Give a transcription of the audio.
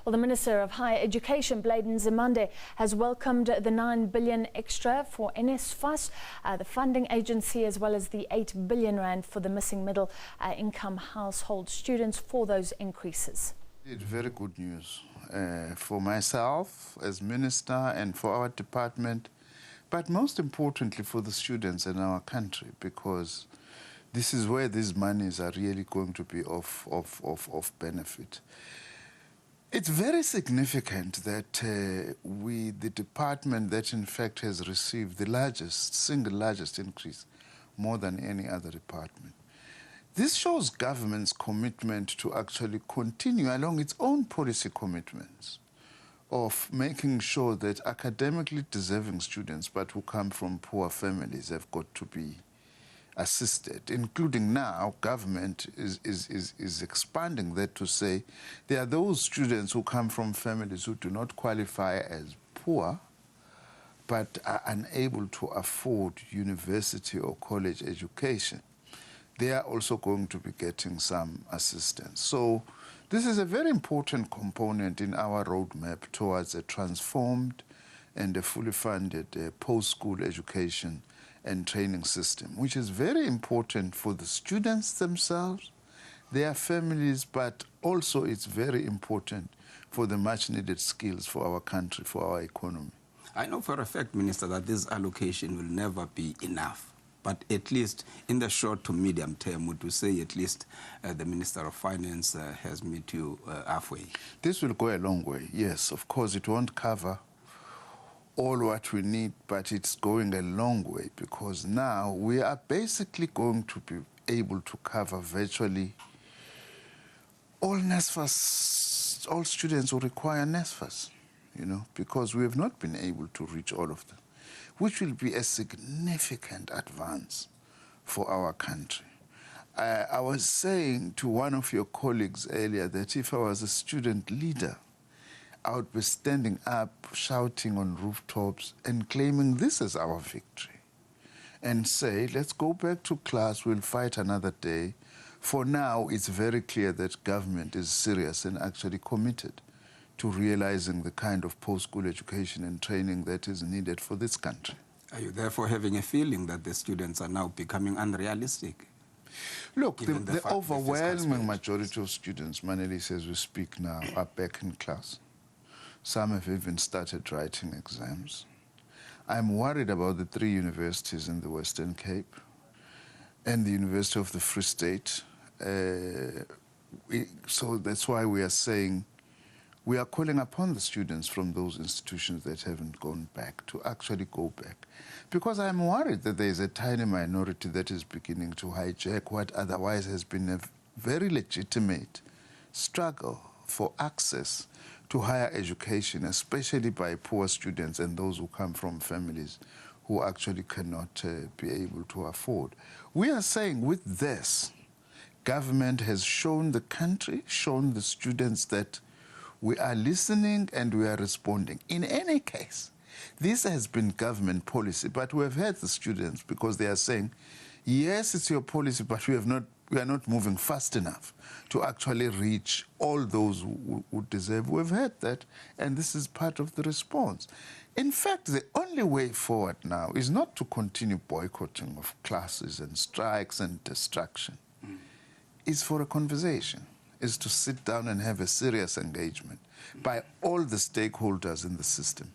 Well, the Minister of Higher Education, Nzimande, has welcomed the 9 billion extra for NSFAS, the funding agency, as well as the 8 billion rand for the missing middle income household students for those increases. Very good news for myself as Minister and for our department, but most importantly for the students in our country, because this is where these monies are really going to be of benefit. It's very significant that the department that in fact has received the single largest increase, more than any other department. This shows government's commitment to actually continue along its own policy commitments of making sure that academically deserving students but who come from poor families have got to be assisted, including now government is expanding that to say there are those students who come from families who do not qualify as poor but are unable to afford university or college education. They are also going to be getting some assistance. So this is a very important component in our roadmap towards a transformed and a fully funded post-school education and training system, which is very important for the students themselves, their families, but also it's very important for the much needed skills for our country, for our economy. I know for a fact, Minister, that this allocation will never be enough, but at least in the short to medium term, would you say at least the Minister of Finance has met you halfway? This will go a long way, yes. Of course, it won't cover all what we need, but it's going a long way, because now we are basically going to be able to cover virtually all NSFAS, all students who require NSFAS, because we have not been able to reach all of them, which will be a significant advance for our country. I was saying to one of your colleagues earlier that if I was a student leader, I would be standing up, shouting on rooftops and claiming this as our victory and say, let's go back to class, we'll fight another day. For now, it's very clear that government is serious and actually committed to realizing the kind of post-school education and training that is needed for this country. Are you therefore having a feeling that the students are now becoming unrealistic? Look, the overwhelming majority of students, Manelise, as we speak now, are back in class. Some have even started writing exams. I'm worried about the 3 universities in the Western Cape and the University of the Free State. So that's why we are saying we are calling upon the students from those institutions that haven't gone back to actually go back. Because I'm worried that there is a tiny minority that is beginning to hijack what otherwise has been a very legitimate struggle for access to higher education, especially by poor students and those who come from families who actually cannot be able to afford. We are saying with this, government has shown the country, shown the students that we are listening and we are responding. In any case, this has been government policy, but we have heard the students because they are saying, yes, it's your policy, but we are not moving fast enough to actually reach all those who deserve. We've heard that, and this is part of the response. In fact, the only way forward now is not to continue boycotting of classes and strikes and destruction. It's for a conversation, is to sit down and have a serious engagement by all the stakeholders in the system.